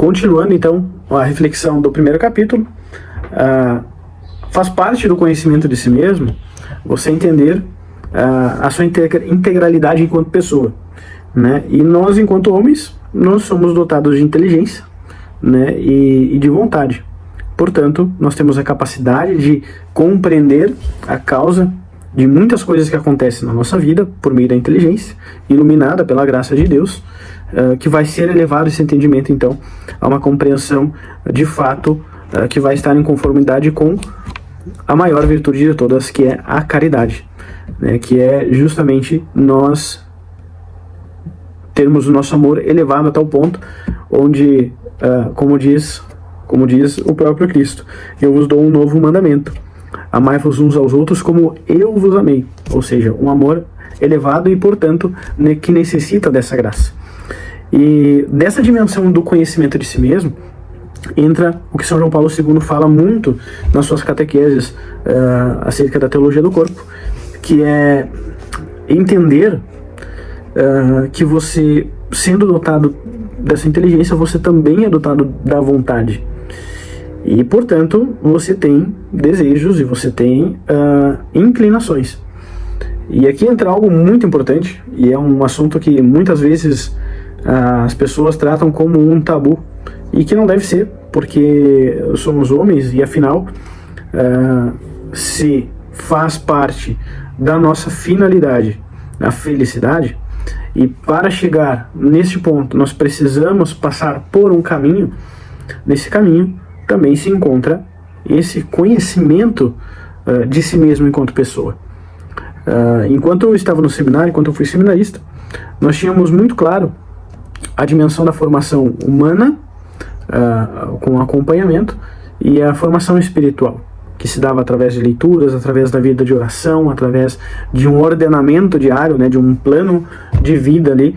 Continuando então a reflexão do primeiro capítulo, faz parte do conhecimento de si mesmo você entender a sua integralidade enquanto pessoa, né? E nós, enquanto homens, nós somos dotados de inteligência, né? E de vontade. Portanto, nós temos a capacidade de compreender a causa de muitas coisas que acontecem na nossa vida por meio da inteligência, iluminada pela graça de Deus, que vai ser elevado esse entendimento, então, a uma compreensão de fato que vai estar em conformidade com a maior virtude de todas, que é a caridade, né? Que é justamente nós termos o nosso amor elevado a tal ponto onde, como diz o próprio Cristo, eu vos dou um novo mandamento: amai-vos uns aos outros como eu vos amei. Ou seja, um amor elevado e, portanto, que necessita dessa graça. E dessa dimensão do conhecimento de si mesmo entra o que São João Paulo II fala muito nas suas catequeses acerca da teologia do corpo, que é entender que você, sendo dotado dessa inteligência, você também é dotado da vontade. E, portanto, você tem desejos e você tem inclinações. E aqui entra algo muito importante, e é um assunto que muitas vezes as pessoas tratam como um tabu, e que não deve ser, porque somos homens e, afinal, se faz parte da nossa finalidade a felicidade, e para chegar nesse ponto nós precisamos passar por um caminho. Nesse caminho também se encontra esse conhecimento de si mesmo enquanto pessoa. Enquanto eu estava no seminário, enquanto eu fui seminarista, nós tínhamos muito claro a dimensão da formação humana, com acompanhamento, e a formação espiritual, que se dava através de leituras, através da vida de oração, através de um ordenamento diário, né, de um plano de vida ali,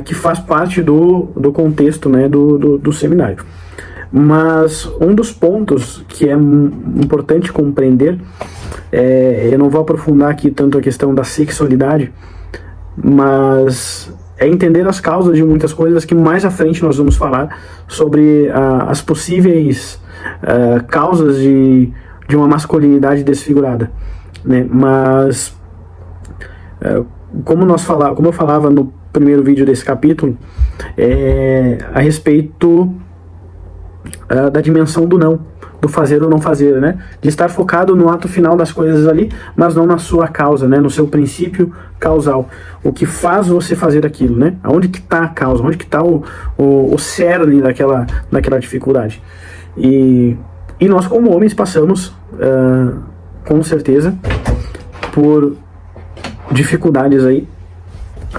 que faz parte do contexto, né, do seminário. Mas um dos pontos que é importante compreender, eu não vou aprofundar aqui tanto a questão da sexualidade, mas é entender as causas de muitas coisas que mais à frente nós vamos falar sobre as possíveis causas de uma masculinidade desfigurada, né? Mas como eu falava no primeiro vídeo desse capítulo, a respeito da dimensão do não, do fazer ou não fazer, né? De estar focado no ato final das coisas ali, mas não na sua causa, né? No seu princípio causal. O que faz você fazer aquilo, né? Aonde que está a causa? Onde que está o cerne daquela dificuldade? E nós, como homens, passamos, com certeza, por dificuldades aí,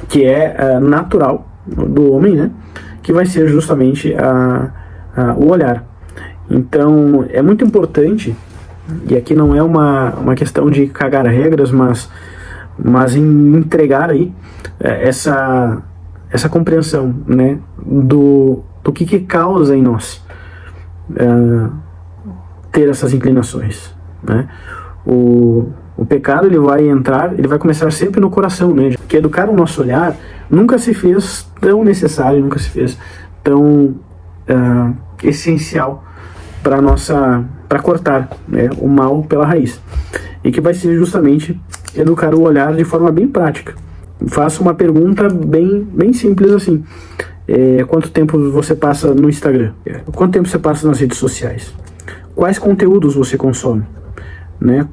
que é natural do homem, né? Que vai ser justamente o olhar. Então, é muito importante, e aqui não é uma questão de cagar regras, mas em entregar aí essa compreensão, né, do que causa em nós ter essas inclinações, né? O pecado, ele vai começar sempre no coração, né? Que educar o nosso olhar nunca se fez tão necessário, nunca se fez tão essencial para cortar, né, o mal pela raiz, e que vai ser justamente educar o olhar de forma bem prática. Faço uma pergunta bem simples assim: quanto tempo você passa no Instagram? Quanto tempo você passa nas redes sociais? Quais conteúdos você consome, né?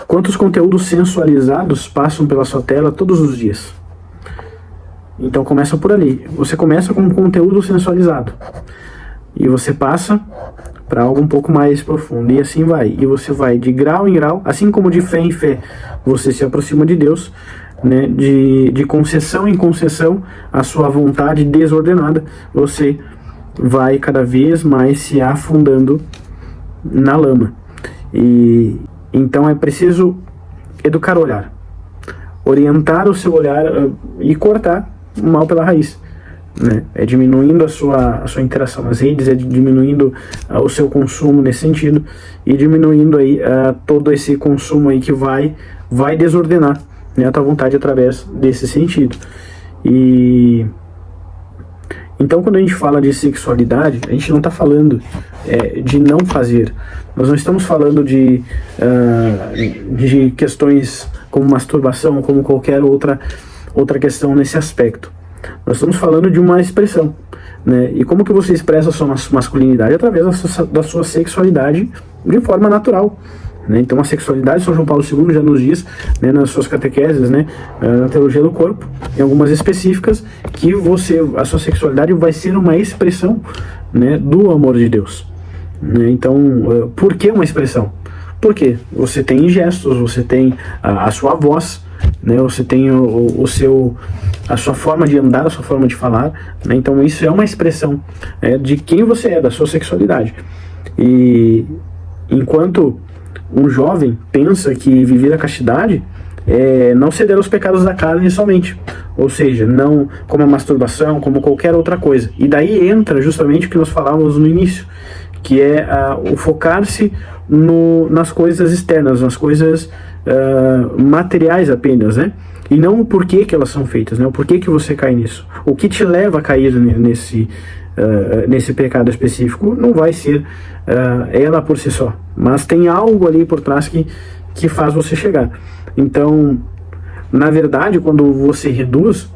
Quantos conteúdos sensualizados passam pela sua tela todos os dias? Então começa por ali. Você começa com um conteúdo sensualizado e você passa para algo um pouco mais profundo, e assim vai. E você vai de grau em grau, assim como de fé em fé você se aproxima de Deus, né? De concessão em concessão, a sua vontade desordenada, você vai cada vez mais se afundando na lama. E então é preciso educar o olhar, orientar o seu olhar e cortar o mal pela raiz, né? É diminuindo a sua interação nas redes, é diminuindo o seu consumo nesse sentido, e diminuindo aí todo esse consumo aí que vai desordenar, né, a tua vontade através desse sentido. E então, quando a gente fala de sexualidade, a gente não está falando de não fazer. Nós não estamos falando de questões como masturbação, como qualquer outra questão nesse aspecto. Nós estamos falando de uma expressão, né? E como que você expressa a sua masculinidade? Através da sua sexualidade de forma natural, né? Então a sexualidade, São João Paulo II já nos diz, né, nas suas catequeses, né, na teologia do corpo, em algumas específicas, que a sua sexualidade vai ser uma expressão, né, do amor de Deus, né? Então, por que uma expressão? Porque você tem gestos, você tem a sua voz, né, você tem a sua forma de andar, a sua forma de falar, né? Então isso é uma expressão de quem você é, da sua sexualidade. E enquanto um jovem pensa que viver a castidade é não ceder aos pecados da carne somente, ou seja, não como a masturbação, como qualquer outra coisa. E daí entra justamente o que nós falávamos no início, que é o focar-se nas coisas externas, nas coisas materiais apenas, né? E não o porquê que elas são feitas, né? O porquê que você cai nisso. O que te leva a cair nesse pecado específico não vai ser ela por si só, mas tem algo ali por trás que faz você chegar. Então, na verdade, quando você reduz,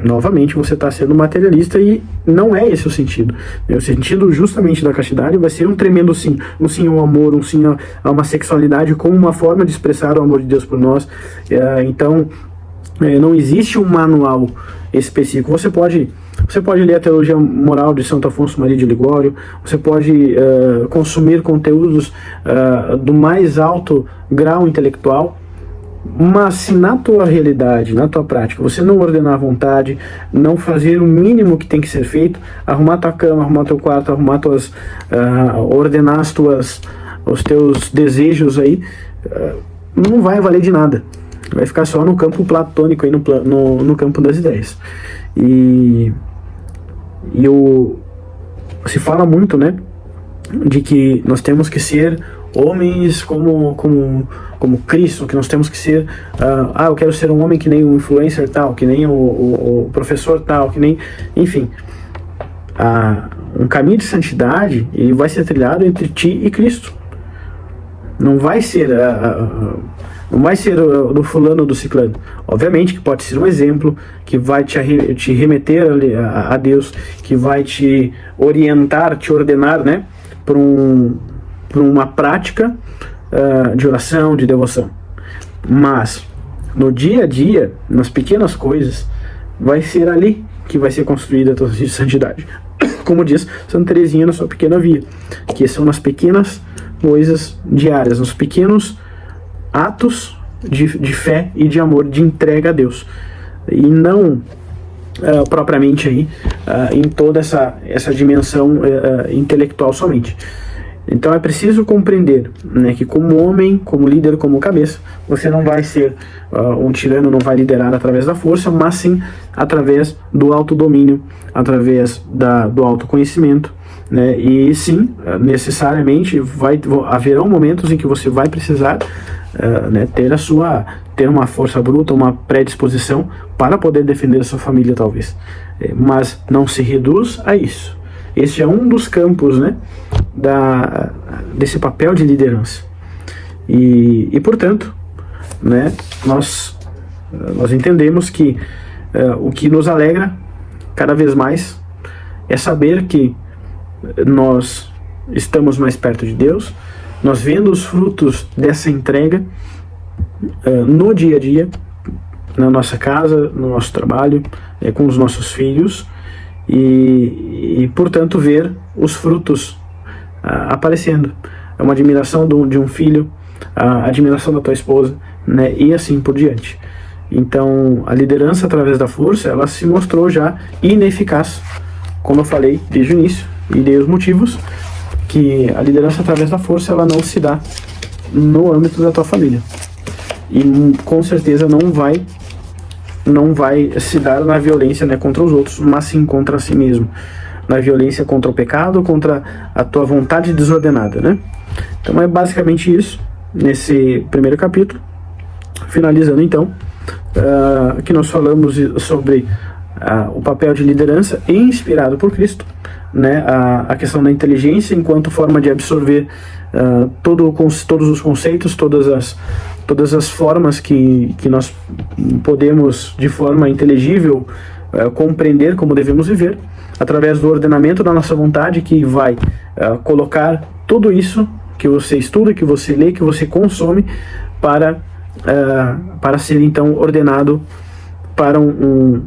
novamente você está sendo materialista, e não é esse o sentido. O sentido justamente da castidade vai ser um tremendo sim, um sim ao amor, um sim a uma sexualidade como uma forma de expressar o amor de Deus por nós. Então, não existe um manual específico. Você pode ler a teologia moral de Santo Afonso Maria de Ligório, você pode consumir conteúdos do mais alto grau intelectual, mas se na tua realidade, na tua prática, você não ordenar à vontade, não fazer o mínimo que tem que ser feito, arrumar tua cama, arrumar teu quarto, ordenar os teus desejos aí, não vai valer de nada. Vai ficar só no campo platônico, aí no campo das ideias. Se fala muito, né, de que nós temos que ser homens como Cristo, que nós temos que ser, eu quero ser um homem que nem o influencer tal, que nem o professor tal, que nem, enfim, um caminho de santidade, ele vai ser trilhado entre ti e Cristo. Não vai ser do fulano ou do ciclano. Obviamente que pode ser um exemplo que vai te remeter a Deus, que vai te orientar, te ordenar, né, para uma prática de oração, de devoção. Mas no dia a dia, nas pequenas coisas, vai ser ali que vai ser construída a tua santidade. Como diz Santa Teresinha na sua Pequena Via, que são nas pequenas coisas diárias, nos pequenos atos de fé e de amor, de entrega a Deus, e não propriamente aí em toda essa dimensão intelectual somente. Então é preciso compreender, né, que como homem, como líder, como cabeça, você não vai ser um tirano, não vai liderar através da força, mas sim através do autodomínio, através do autoconhecimento, né? E sim, necessariamente haverão momentos em que você vai precisar né, ter uma força bruta, uma predisposição para poder defender a sua família, talvez. Mas não se reduz a isso. Esse é um dos campos, né, desse papel de liderança. E portanto, né, nós entendemos que o que nos alegra cada vez mais é saber que nós estamos mais perto de Deus, nós vendo os frutos dessa entrega no dia a dia, na nossa casa, no nosso trabalho, com os nossos filhos, e portanto ver os frutos aparecendo. É uma admiração de um filho, a admiração da tua esposa, né, e assim por diante. Então a liderança através da força, ela se mostrou já ineficaz, como eu falei desde o início, e dei os motivos que a liderança através da força, ela não se dá no âmbito da tua família, e com certeza não vai se dar na violência, né, contra os outros, mas sim contra si mesmo, na violência contra o pecado, contra a tua vontade desordenada, né? Então é basicamente isso nesse primeiro capítulo. Finalizando então, que nós falamos sobre o papel de liderança inspirado por Cristo, né, a questão da inteligência enquanto forma de absorver todos os conceitos, todas as formas que nós podemos, de forma inteligível, compreender como devemos viver, através do ordenamento da nossa vontade, que vai colocar tudo isso que você estuda, que você lê, que você consome, para ser então ordenado para um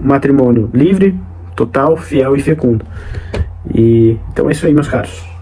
matrimônio livre, total, fiel e fecundo. Então é isso aí, meus caros.